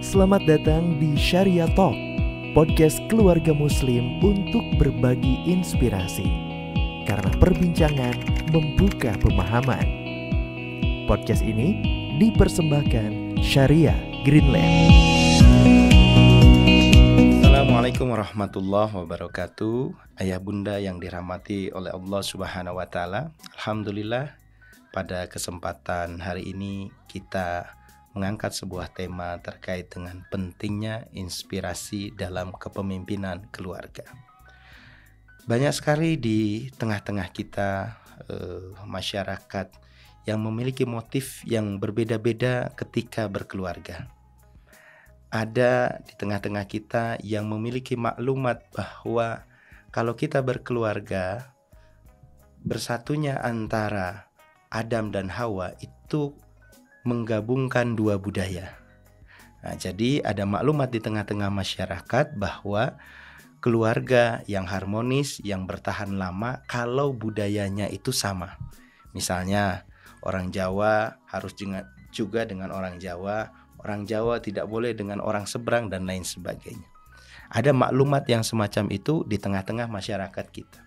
Selamat datang di Sharia Talk, podcast keluarga muslim untuk berbagi inspirasi. Karena perbincangan membuka pemahaman. Podcast ini dipersembahkan Sharia Greenland. Assalamualaikum warahmatullahi wabarakatuh. Ayah bunda yang dirahmati oleh Allah Subhanahu wa taala. Alhamdulillah, pada kesempatan hari ini kita mengangkat sebuah tema terkait dengan pentingnya inspirasi dalam kepemimpinan keluarga. Banyak sekali di tengah-tengah kita masyarakat yang memiliki motif yang berbeda-beda ketika berkeluarga. Ada di tengah-tengah kita yang memiliki maklumat bahwa kalau kita berkeluarga, bersatunya antara Adam dan Hawa itu menggabungkan dua budaya. Nah, jadi ada maklumat di tengah-tengah masyarakat bahwa keluarga yang harmonis, yang bertahan lama kalau budayanya itu sama. Misalnya orang Jawa harus juga dengan orang Jawa tidak boleh dengan orang seberang dan lain sebagainya. Ada maklumat yang semacam itu di tengah-tengah masyarakat kita.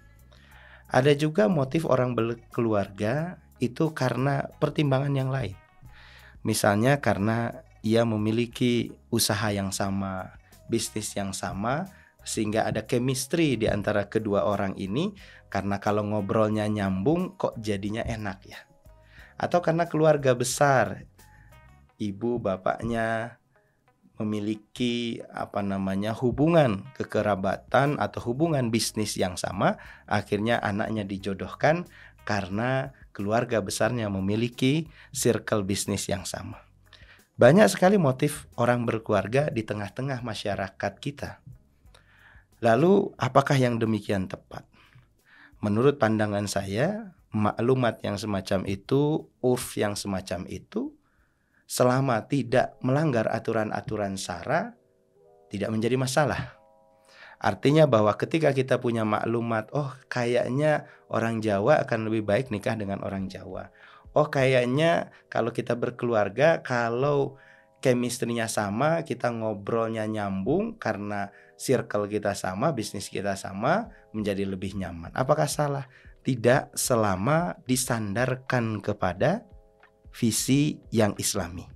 Ada juga motif orang berkeluarga itu karena pertimbangan yang lain. Misalnya karena ia memiliki usaha yang sama, bisnis yang sama, sehingga ada chemistry di antara kedua orang ini, karena kalau ngobrolnya nyambung kok jadinya enak ya. Atau karena keluarga besar, ibu bapaknya memiliki hubungan kekerabatan atau hubungan bisnis yang sama, akhirnya anaknya dijodohkan karena keluarga besarnya memiliki circle bisnis yang sama. Banyak sekali motif orang berkeluarga di tengah-tengah masyarakat kita. Lalu apakah yang demikian tepat? Menurut pandangan saya, maklumat yang semacam itu, urf yang semacam itu, selama tidak melanggar aturan-aturan syara, tidak menjadi masalah. Artinya bahwa ketika kita punya maklumat, oh kayaknya orang Jawa akan lebih baik nikah dengan orang Jawa. Oh kayaknya kalau kita berkeluarga, kalau chemistry-nya sama, kita ngobrolnya nyambung karena circle kita sama, bisnis kita sama, menjadi lebih nyaman. Apakah salah? Tidak, selama disandarkan kepada visi yang islami.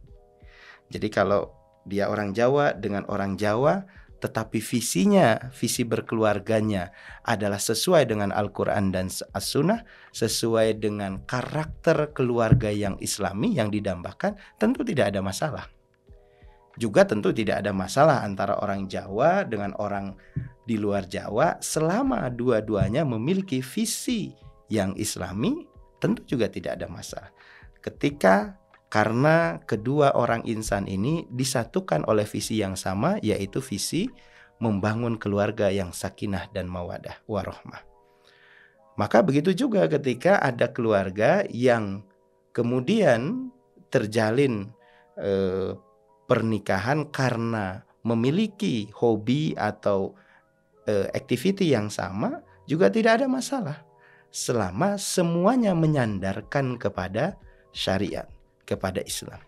Jadi kalau dia orang Jawa dengan orang Jawa, tetapi visi berkeluarganya adalah sesuai dengan Al-Quran dan As-Sunnah, sesuai dengan karakter keluarga yang islami yang didambakan, tentu tidak ada masalah. Juga tentu tidak ada masalah antara orang Jawa dengan orang di luar Jawa, selama dua-duanya memiliki visi yang islami, tentu juga tidak ada masalah. Karena kedua orang insan ini disatukan oleh visi yang sama, yaitu visi membangun keluarga yang sakinah dan mawadah warahmah. Maka begitu juga ketika ada keluarga yang kemudian terjalin pernikahan karena memiliki hobi atau activity yang sama, juga tidak ada masalah. Selama semuanya menyandarkan kepada syariat, kepada Islam.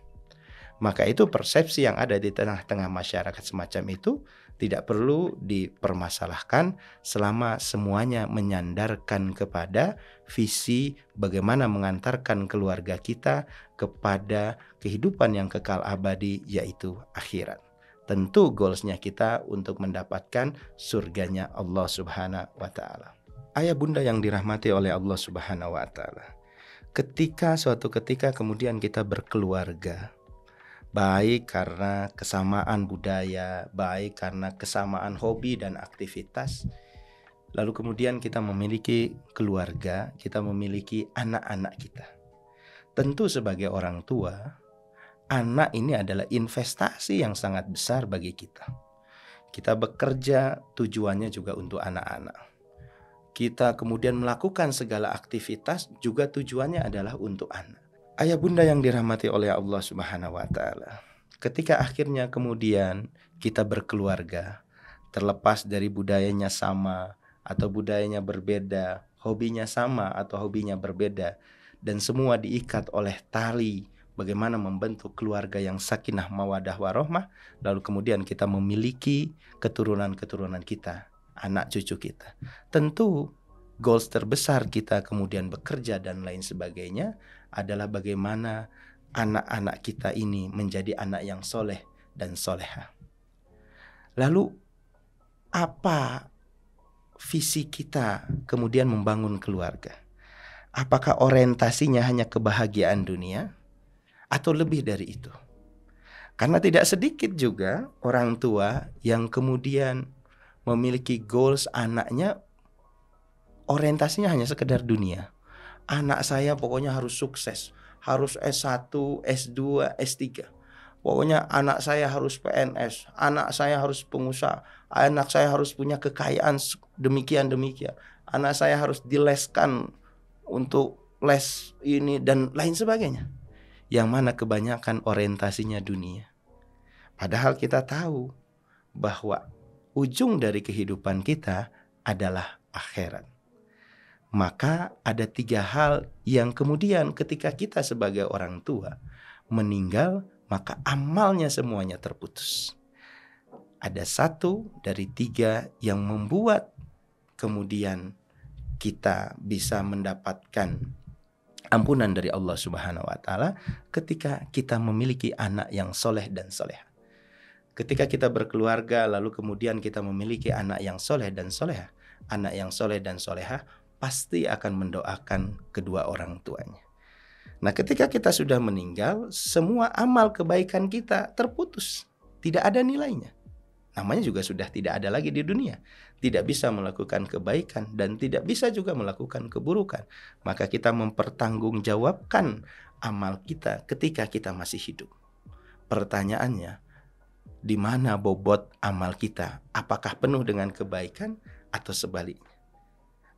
Maka itu persepsi yang ada di tengah-tengah masyarakat semacam itu tidak perlu dipermasalahkan selama semuanya menyandarkan kepada visi bagaimana mengantarkan keluarga kita kepada kehidupan yang kekal abadi, yaitu akhirat. Tentu goalsnya kita untuk mendapatkan surganya Allah Subhanahu wa ta'ala. Ayah bunda yang dirahmati oleh Allah Subhanahu wa ta'ala, suatu ketika kemudian kita berkeluarga, baik karena kesamaan budaya, baik karena kesamaan hobi dan aktivitas, lalu kemudian kita memiliki keluarga, kita memiliki anak-anak kita. Tentu sebagai orang tua, anak ini adalah investasi yang sangat besar bagi kita. Kita bekerja tujuannya juga untuk anak-anak. Kita kemudian melakukan segala aktivitas juga tujuannya adalah untuk anak. Ayah bunda yang dirahmati oleh Allah Subhanahu wa ta'ala, ketika akhirnya kemudian kita berkeluarga, terlepas dari budayanya sama atau budayanya berbeda, hobinya sama atau hobinya berbeda, dan semua diikat oleh tali bagaimana membentuk keluarga yang sakinah mawadah warohmah, lalu kemudian kita memiliki keturunan-keturunan kita, anak cucu kita. Tentu goals terbesar kita kemudian bekerja dan lain sebagainya adalah bagaimana anak-anak kita ini menjadi anak yang soleh dan soleha. Lalu apa visi kita kemudian membangun keluarga? Apakah orientasinya hanya kebahagiaan dunia atau lebih dari itu? Karena tidak sedikit juga orang tua yang kemudian memiliki goals anaknya orientasinya hanya sekedar dunia. Anak saya pokoknya harus sukses, harus S1, S2, S3. Pokoknya anak saya harus PNS, anak saya harus pengusaha, anak saya harus punya kekayaan demikian-demikian. Anak saya harus dileskan untuk les ini dan lain sebagainya. Yang mana kebanyakan orientasinya dunia. Padahal kita tahu bahwa ujung dari kehidupan kita adalah akhirat. Maka ada 3 hal yang kemudian ketika kita sebagai orang tua meninggal, maka amalnya semuanya terputus. Ada 1 dari 3 yang membuat kemudian kita bisa mendapatkan ampunan dari Allah Subhanahu wa Ta'ala ketika kita memiliki anak yang soleh dan soleha. Ketika kita berkeluarga lalu kemudian kita memiliki anak yang soleh dan soleha, anak yang soleh dan soleha pasti akan mendoakan kedua orang tuanya. Nah, ketika kita sudah meninggal, semua amal kebaikan kita terputus, tidak ada nilainya. Namanya juga sudah tidak ada lagi di dunia. Tidak bisa melakukan kebaikan dan tidak bisa juga melakukan keburukan. Maka kita mempertanggungjawabkan amal kita ketika kita masih hidup. Pertanyaannya, di mana bobot amal kita? Apakah penuh dengan kebaikan atau sebaliknya?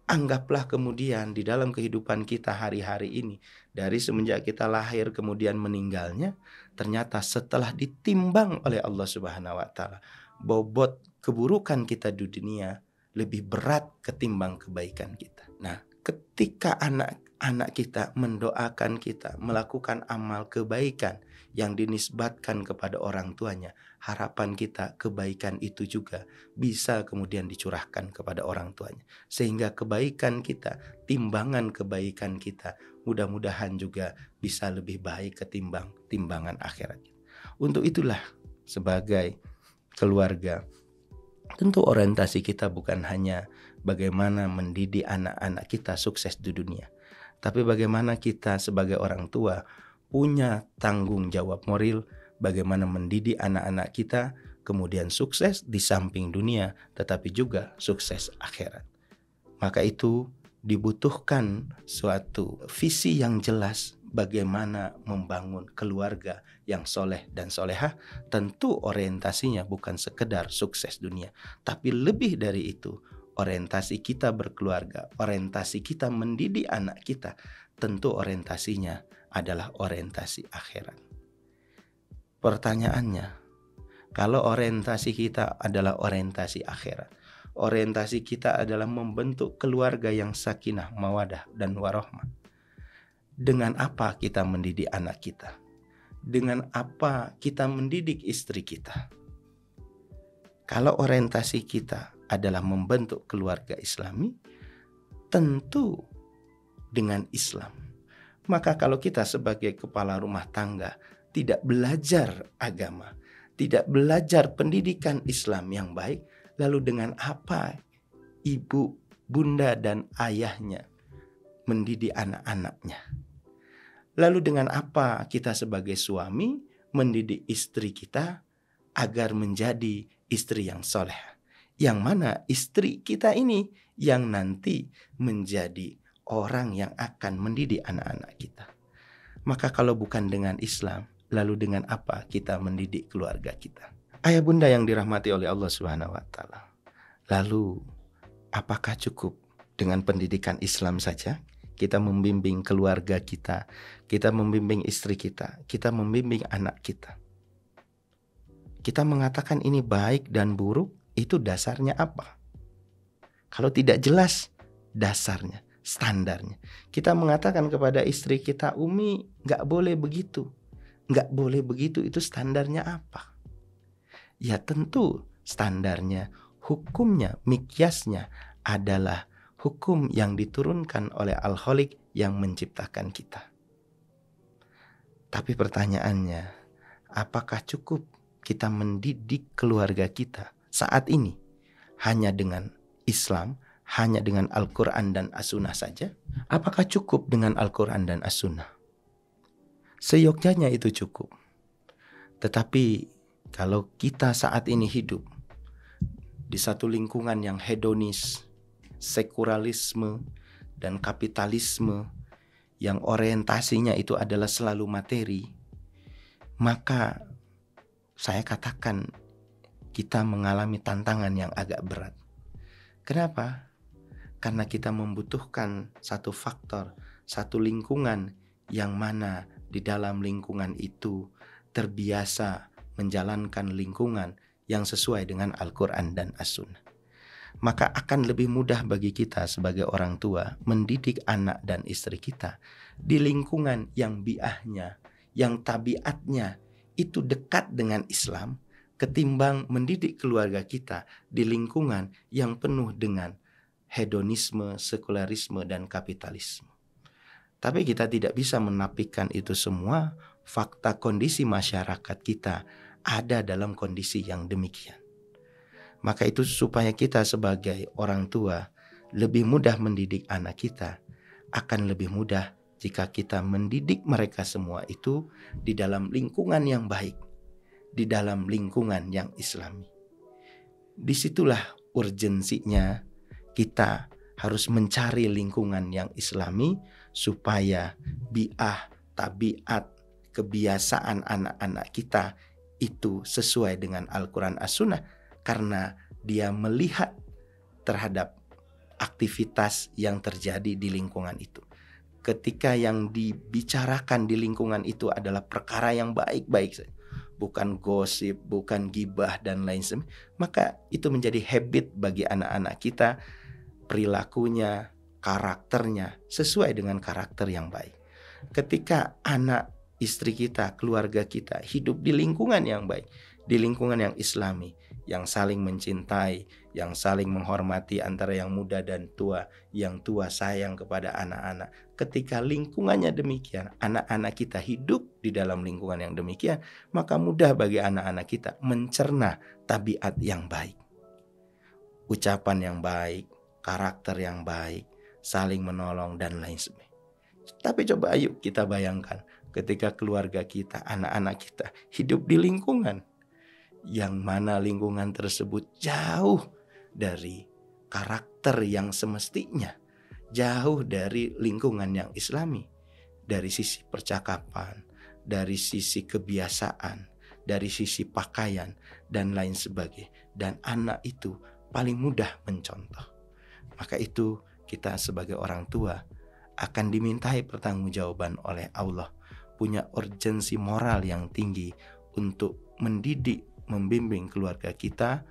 Anggaplah kemudian di dalam kehidupan kita hari-hari ini, dari semenjak kita lahir kemudian meninggalnya, ternyata setelah ditimbang oleh Allah Subhanahu wa Ta'ala, bobot keburukan kita di dunia lebih berat ketimbang kebaikan kita. Nah, ketika anak-anak kita mendoakan kita, melakukan amal kebaikan yang dinisbatkan kepada orang tuanya, harapan kita kebaikan itu juga bisa kemudian dicurahkan kepada orang tuanya. Sehingga kebaikan kita, timbangan kebaikan kita, mudah-mudahan juga bisa lebih baik ketimbang timbangan akhirat. Untuk itulah sebagai keluarga, tentu orientasi kita bukan hanya bagaimana mendidik anak-anak kita sukses di dunia, tapi bagaimana kita sebagai orang tua punya tanggung jawab moral bagaimana mendidik anak-anak kita kemudian sukses di samping dunia tetapi juga sukses akhirat. Maka itu dibutuhkan suatu visi yang jelas bagaimana membangun keluarga yang soleh dan solehah. Tentu orientasinya bukan sekedar sukses dunia, tapi lebih dari itu orientasi kita berkeluarga, orientasi kita mendidik anak kita, tentu orientasinya adalah orientasi akhirat. Pertanyaannya, kalau orientasi kita adalah orientasi akhirat, orientasi kita adalah membentuk keluarga yang sakinah, mawadah, dan warohmah, dengan apa kita mendidik anak kita? Dengan apa kita mendidik istri kita? Kalau orientasi kita adalah membentuk keluarga Islami, tentu dengan Islam. Maka kalau kita sebagai kepala rumah tangga tidak belajar agama, tidak belajar pendidikan Islam yang baik, lalu dengan apa ibu, bunda, dan ayahnya mendidik anak-anaknya? Lalu dengan apa kita sebagai suami mendidik istri kita agar menjadi istri yang soleh? Yang mana istri kita ini yang nanti menjadi orang yang akan mendidik anak-anak kita. Maka kalau bukan dengan Islam, lalu dengan apa kita mendidik keluarga kita? Ayah bunda yang dirahmati oleh Allah Subhanahu wa Ta'ala. Lalu apakah cukup dengan pendidikan Islam saja? Kita membimbing keluarga kita membimbing istri kita membimbing anak kita. Kita mengatakan ini baik dan buruk, itu dasarnya apa? Kalau tidak jelas dasarnya, standarnya. Kita mengatakan kepada istri kita, Umi gak boleh begitu. nggak boleh begitu, itu standarnya apa? Ya tentu standarnya, hukumnya, mikyasnya adalah hukum yang diturunkan oleh Al-Khaliq yang menciptakan kita. Tapi pertanyaannya, apakah cukup kita mendidik keluarga kita saat ini hanya dengan Islam, hanya dengan Al-Quran dan As-Sunnah saja? Apakah cukup dengan Al-Quran dan As-Sunnah? Seyogyanya itu cukup. Tetapi kalau kita saat ini hidup di satu lingkungan yang hedonis, sekularisme, dan kapitalisme yang orientasinya itu adalah selalu materi, maka saya katakan kita mengalami tantangan yang agak berat. Kenapa? Karena kita membutuhkan satu faktor, satu lingkungan yang mana di dalam lingkungan itu terbiasa menjalankan lingkungan yang sesuai dengan Al-Quran dan As-Sunnah. Maka akan lebih mudah bagi kita sebagai orang tua mendidik anak dan istri kita di lingkungan yang biahnya, yang tabiatnya itu dekat dengan Islam, ketimbang mendidik keluarga kita di lingkungan yang penuh dengan hedonisme, sekularisme, dan kapitalisme. Tapi kita tidak bisa menafikan itu semua. Fakta kondisi masyarakat kita ada dalam kondisi yang demikian. Maka itu supaya kita sebagai orang tua lebih mudah mendidik anak kita, akan lebih mudah jika kita mendidik mereka semua itu di dalam lingkungan yang baik, di dalam lingkungan yang Islami. Disitulah urgensinya kita harus mencari lingkungan yang Islami supaya bi'ah, tabiat, kebiasaan anak-anak kita itu sesuai dengan Al-Quran As-Sunnah, karena dia melihat terhadap aktivitas yang terjadi di lingkungan itu. Ketika yang dibicarakan di lingkungan itu adalah perkara yang baik-baik saja, bukan gosip, bukan gibah dan lain sebagainya, maka itu menjadi habit bagi anak-anak kita, perilakunya, karakternya sesuai dengan karakter yang baik. Ketika anak istri kita, keluarga kita hidup di lingkungan yang baik, di lingkungan yang Islami, yang saling mencintai, yang saling menghormati antara yang muda dan tua, yang tua sayang kepada anak-anak. Ketika lingkungannya demikian, anak-anak kita hidup di dalam lingkungan yang demikian, maka mudah bagi anak-anak kita mencerna tabiat yang baik, ucapan yang baik, karakter yang baik, saling menolong dan lain sebagainya. Tapi coba ayo kita bayangkan ketika keluarga kita, anak-anak kita hidup di lingkungan yang mana lingkungan tersebut jauh dari karakter yang semestinya, jauh dari lingkungan yang Islami, dari sisi percakapan, dari sisi kebiasaan, dari sisi pakaian dan lain sebagainya. Dan anak itu paling mudah mencontoh. Maka itu kita sebagai orang tua akan dimintai pertanggungjawaban oleh Allah, punya urgensi moral yang tinggi untuk mendidik, membimbing keluarga kita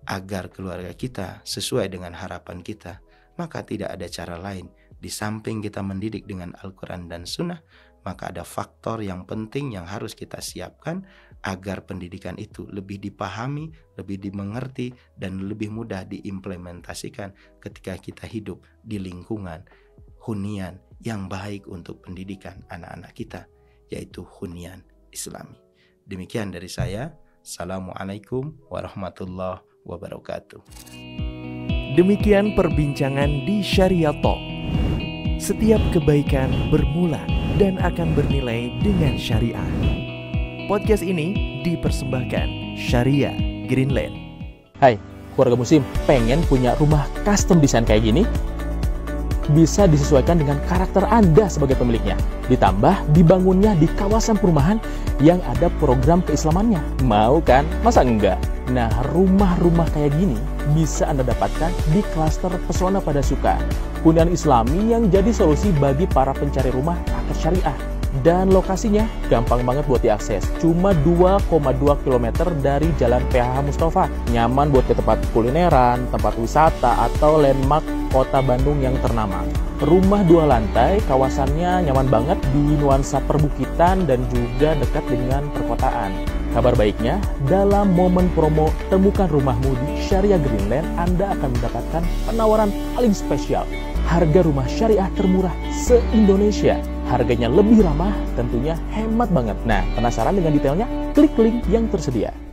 agar keluarga kita sesuai dengan harapan kita. Maka tidak ada cara lain di samping kita mendidik dengan Al-Quran dan Sunnah, maka ada faktor yang penting yang harus kita siapkan agar pendidikan itu lebih dipahami, lebih dimengerti, dan lebih mudah diimplementasikan ketika kita hidup di lingkungan hunian yang baik untuk pendidikan anak-anak kita, yaitu hunian Islami. Demikian dari saya. Assalamualaikum warahmatullahi wabarakatuh. Demikian perbincangan di Syariah Talk. Setiap kebaikan bermula dan akan bernilai dengan syariah. Podcast ini dipersembahkan Syariah Greenland. Hai, keluarga muslim, pengen punya rumah custom desain kayak gini? Bisa disesuaikan dengan karakter Anda sebagai pemiliknya. Ditambah dibangunnya di kawasan perumahan yang ada program keislamannya. Mau kan? Masa enggak? Nah, rumah-rumah kayak gini bisa Anda dapatkan di klaster Pesona Pada Suka, hunian Islami yang jadi solusi bagi para pencari rumah paket syariah. Dan lokasinya gampang banget buat diakses. Cuma 2,2 km dari Jalan PH Mustafa. Nyaman buat ke tempat kulineran, tempat wisata, atau landmark kota Bandung yang ternama. Rumah 2 lantai, kawasannya nyaman banget di nuansa perbukitan dan juga dekat dengan perkotaan. Kabar baiknya, dalam momen promo Temukan Rumahmu di Syariah Greenland, Anda akan mendapatkan penawaran paling spesial. Harga rumah syariah termurah se-Indonesia. Harganya lebih ramah, tentunya hemat banget. Nah, penasaran dengan detailnya? Klik link yang tersedia.